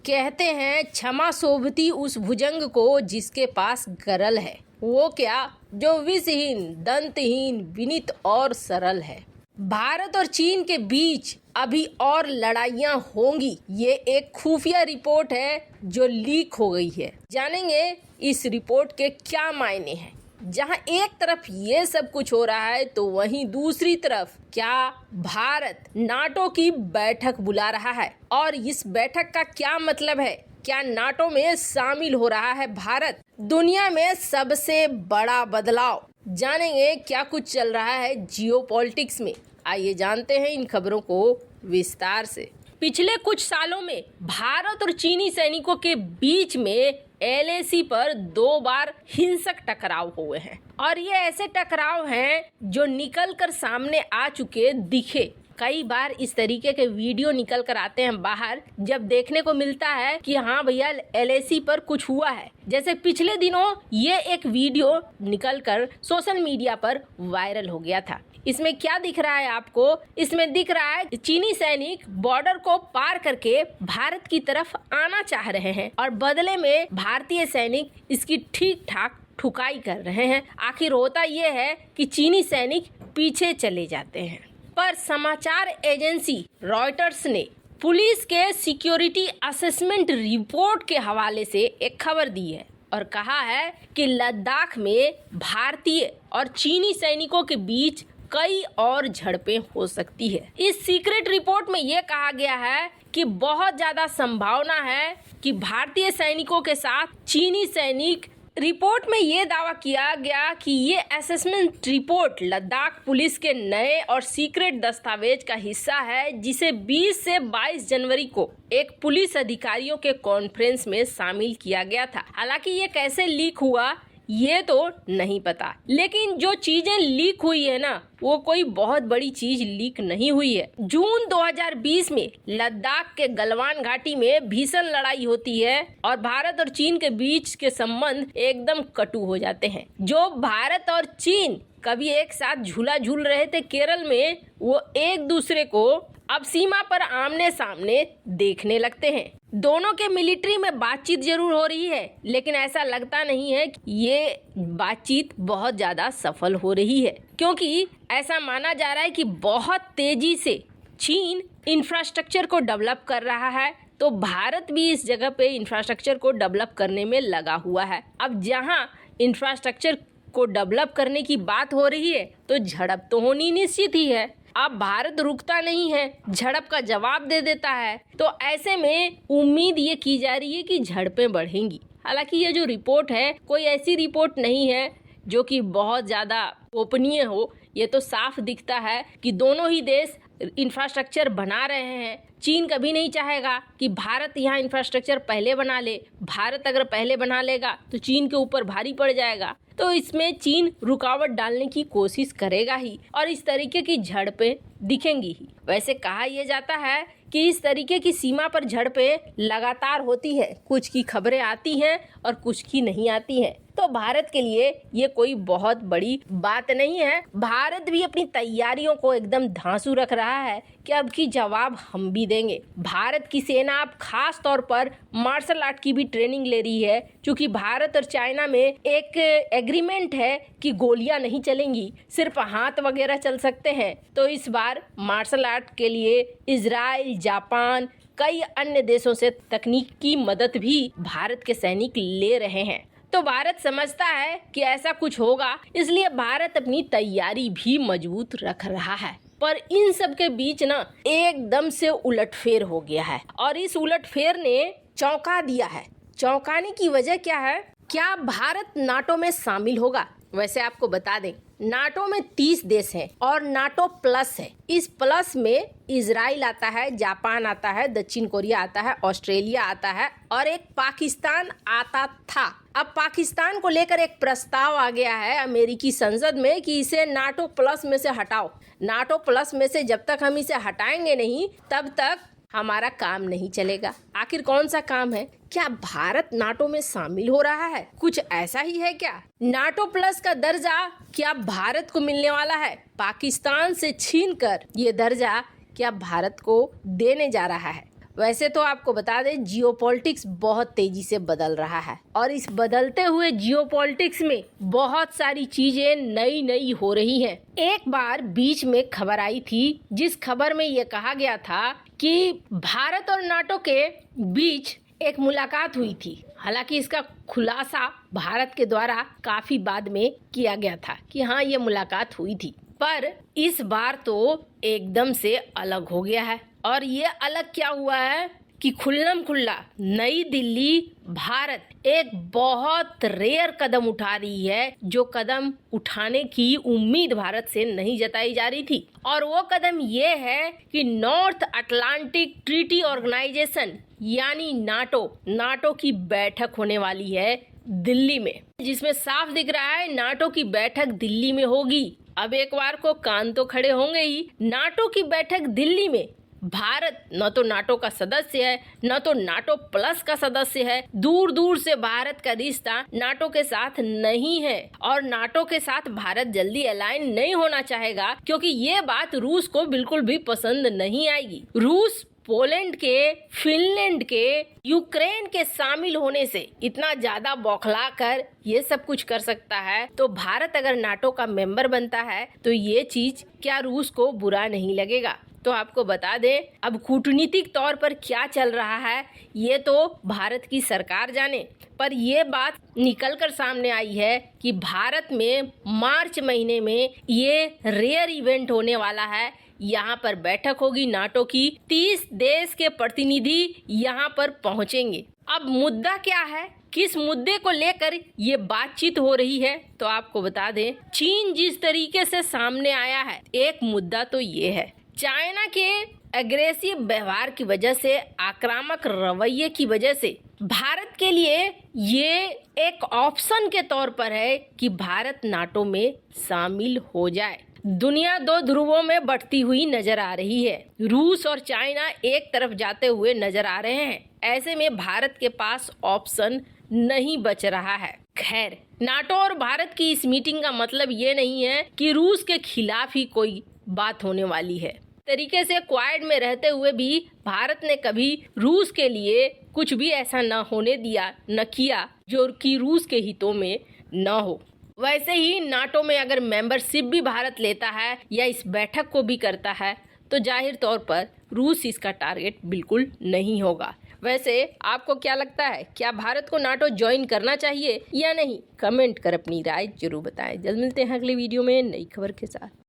कहते हैं क्षमा शोभती उस भुजंग को जिसके पास गरल है, वो क्या जो विषहीन दंतहीन विनीत और सरल है। भारत और चीन के बीच अभी और लड़ाइयाँ होंगी, ये एक खुफिया रिपोर्ट है जो लीक हो गई है। जानेंगे इस रिपोर्ट के क्या मायने हैं। जहां एक तरफ ये सब कुछ हो रहा है तो वहीं दूसरी तरफ क्या भारत नाटो की बैठक बुला रहा है और इस बैठक का क्या मतलब है। क्या नाटो में शामिल हो रहा है भारत। दुनिया में सबसे बड़ा बदलाव, जानेंगे क्या कुछ चल रहा है जियोपॉलिटिक्स में। आइए जानते हैं इन खबरों को विस्तार से। पिछले कुछ सालों में भारत और चीनी सैनिकों के बीच में LAC पर 2 बार हिंसक टकराव हुए हैं और ये ऐसे टकराव हैं जो निकल कर सामने आ चुके दिखे। कई बार इस तरीके के वीडियो निकल कर आते हैं बाहर, जब देखने को मिलता है कि हाँ भैया LAC पर कुछ हुआ है। जैसे पिछले दिनों ये एक वीडियो निकल कर सोशल मीडिया पर वायरल हो गया था। इसमें क्या दिख रहा है आपको? इसमें दिख रहा है चीनी सैनिक बॉर्डर को पार करके भारत की तरफ आना चाह रहे हैं और बदले में भारतीय सैनिक इसकी ठीक ठाक ठुकाई कर रहे हैं। आखिर होता ये है कि चीनी सैनिक पीछे चले जाते हैं। पर समाचार एजेंसी रॉयटर्स ने पुलिस के सिक्योरिटी असेसमेंट रिपोर्ट के हवाले से एक खबर दी है और कहा है कि लद्दाख में भारतीय और चीनी सैनिकों के बीच कई और झड़पें हो सकती है। इस सीक्रेट रिपोर्ट में यह कहा गया है कि बहुत ज्यादा संभावना है कि भारतीय सैनिकों के साथ चीनी सैनिक। रिपोर्ट में ये दावा किया गया कि ये असेसमेंट रिपोर्ट लद्दाख पुलिस के नए और सीक्रेट दस्तावेज का हिस्सा है, जिसे 20 से 22 जनवरी को एक पुलिस अधिकारियों के कॉन्फ्रेंस में शामिल किया गया था। हालांकि ये कैसे लीक हुआ ये तो नहीं पता, लेकिन जो चीजें लीक हुई है ना, वो कोई बहुत बड़ी चीज लीक नहीं हुई है। जून 2020 में लद्दाख के गलवान घाटी में भीषण लड़ाई होती है और भारत और चीन के बीच के संबंध एकदम कटु हो जाते हैं। जो भारत और चीन कभी एक साथ झूला झूल रहे थे केरल में, वो एक दूसरे को अब सीमा पर आमने सामने देखने लगते हैं। दोनों के मिलिट्री में बातचीत जरूर हो रही है, लेकिन ऐसा लगता नहीं है कि ये बातचीत बहुत ज्यादा सफल हो रही है, क्योंकि ऐसा माना जा रहा है कि बहुत तेजी से चीन इंफ्रास्ट्रक्चर को डेवलप कर रहा है, तो भारत भी इस जगह पे इंफ्रास्ट्रक्चर को डेवलप करने में लगा हुआ है। अब जहां इंफ्रास्ट्रक्चर को डेवलप करने की बात हो रही है तो झड़प तो होनी निश्चित ही है। अब भारत रुकता नहीं है, झड़प का जवाब दे देता है, तो ऐसे में उम्मीद ये की जा रही है कि झड़पें बढ़ेंगी। हालांकि ये जो रिपोर्ट है कोई ऐसी रिपोर्ट नहीं है जो कि बहुत ज़्यादा गोपनीय हो। ये तो साफ दिखता है कि दोनों ही देश इंफ्रास्ट्रक्चर बना रहे हैं। चीन कभी नहीं चाहेगा कि भारत यहाँ इंफ्रास्ट्रक्चर पहले बना ले। भारत अगर पहले बना लेगा तो चीन के ऊपर भारी पड़ जाएगा, तो इसमें चीन रुकावट डालने की कोशिश करेगा ही और इस तरीके की झड़पें दिखेंगी ही। वैसे कहा यह जाता है कि इस तरीके की सीमा पर झड़पें लगातार होती है, कुछ की खबरें आती हैं और कुछ की नहीं आती हैं। तो भारत के लिए ये कोई बहुत बड़ी बात नहीं है। भारत भी अपनी तैयारियों को एकदम धांसू रख रहा है कि अब की जवाब हम भी देंगे। भारत की सेना अब खास तौर पर मार्शल आर्ट की भी ट्रेनिंग ले रही है, क्योंकि भारत और चाइना में एक एग्रीमेंट है कि गोलियां नहीं चलेंगी, सिर्फ हाथ वगैरह चल सकते हैं। तो इस बार मार्शल आर्ट के लिए इजराइल, जापान, कई अन्य देशों से तकनीक की मदद भी भारत के सैनिक ले रहे हैं। तो भारत समझता है कि ऐसा कुछ होगा, इसलिए भारत अपनी तैयारी भी मजबूत रख रहा है। पर इन सब के बीच ना एकदम से उलटफेर हो गया है और इस उलटफेर ने चौंका दिया है। चौंकाने की वजह क्या है? क्या भारत नाटो में शामिल होगा? वैसे आपको बता दें, नाटो में 30 देश हैं और नाटो प्लस है। इस प्लस में इजराइल आता है, जापान आता है, दक्षिण कोरिया आता है, ऑस्ट्रेलिया आता है और एक पाकिस्तान आता था। अब पाकिस्तान को लेकर एक प्रस्ताव आ गया है अमेरिकी संसद में कि इसे नाटो प्लस में से हटाओ। नाटो प्लस में से जब तक हम इसे हटाएंगे नहीं तब तक हमारा काम नहीं चलेगा। आखिर कौन सा काम है? क्या भारत नाटो में शामिल हो रहा है? कुछ ऐसा ही है क्या? नाटो प्लस का दर्जा क्या भारत को मिलने वाला है? पाकिस्तान से छीनकर ये दर्जा क्या भारत को देने जा रहा है? वैसे तो आपको बता दें जियोपॉलिटिक्स बहुत तेजी से बदल रहा है और इस बदलते हुए जियोपॉलिटिक्स में बहुत सारी चीजें नई नई हो रही हैं। एक बार बीच में खबर आई थी जिस खबर में ये कहा गया था कि भारत और नाटो के बीच एक मुलाकात हुई थी। हालांकि इसका खुलासा भारत के द्वारा काफी बाद में किया गया था कि हाँ ये मुलाकात हुई थी, पर इस बार तो एकदम से अलग हो गया है। और ये अलग क्या हुआ है कि खुल्लम खुल्ला नई दिल्ली भारत एक बहुत रेयर कदम उठा रही है, जो कदम उठाने की उम्मीद भारत से नहीं जताई जा रही थी। और वो कदम ये है कि नॉर्थ अटलांटिक ट्रीटी ऑर्गेनाइजेशन यानी नाटो की बैठक होने वाली है दिल्ली में, जिसमें साफ दिख रहा है नाटो की बैठक दिल्ली में होगी। अब एक बार को कान तो खड़े होंगे ही। नाटो की बैठक दिल्ली में भारत न तो नाटो का सदस्य है न तो नाटो प्लस का सदस्य है। दूर दूर से भारत का रिश्ता नाटो के साथ नहीं है और नाटो के साथ भारत जल्दी अलाइन नहीं होना चाहेगा, क्योंकि ये बात रूस को बिल्कुल भी पसंद नहीं आएगी। रूस पोलैंड के, फिनलैंड के, यूक्रेन के शामिल होने से इतना ज्यादा बौखला कर ये सब कुछ कर सकता है, तो भारत अगर नाटो का मेंबर बनता है तो ये चीज क्या रूस को बुरा नहीं लगेगा। तो आपको बता दें अब कूटनीतिक तौर पर क्या चल रहा है ये तो भारत की सरकार जाने, पर ये बात निकल कर सामने आई है कि भारत में मार्च महीने में ये रेयर इवेंट होने वाला है। यहाँ पर बैठक होगी नाटो की, 30 देश के प्रतिनिधि यहाँ पर पहुँचेंगे। अब मुद्दा क्या है, किस मुद्दे को लेकर ये बातचीत हो रही है, तो आपको बता दें चीन जिस तरीके से सामने आया है, एक मुद्दा तो ये है चाइना के एग्रेसिव व्यवहार की वजह से, आक्रामक रवैये की वजह से भारत के लिए ये एक ऑप्शन के तौर पर है कि भारत नाटो में शामिल हो जाए। दुनिया दो ध्रुवों में बढ़ती हुई नजर आ रही है। रूस और चाइना एक तरफ जाते हुए नजर आ रहे हैं। ऐसे में भारत के पास ऑप्शन नहीं बच रहा है। खैर, नाटो और भारत की इस मीटिंग का मतलब ये नहीं है कि रूस के खिलाफ ही कोई बात होने वाली है। तरीके से क्वाड में रहते हुए भी भारत ने कभी रूस के लिए कुछ भी ऐसा न होने दिया, न किया जो कि रूस के हितों में न हो। वैसे ही नाटो में अगर मेंबरशिप भी भारत लेता है या इस बैठक को भी करता है तो जाहिर तौर पर रूस इसका टारगेट बिल्कुल नहीं होगा। वैसे आपको क्या लगता है, क्या भारत को नाटो ज्वाइन करना चाहिए या नहीं? कमेंट कर अपनी राय जरूर बताएं। जल्द मिलते हैं अगले वीडियो में नई खबर के साथ।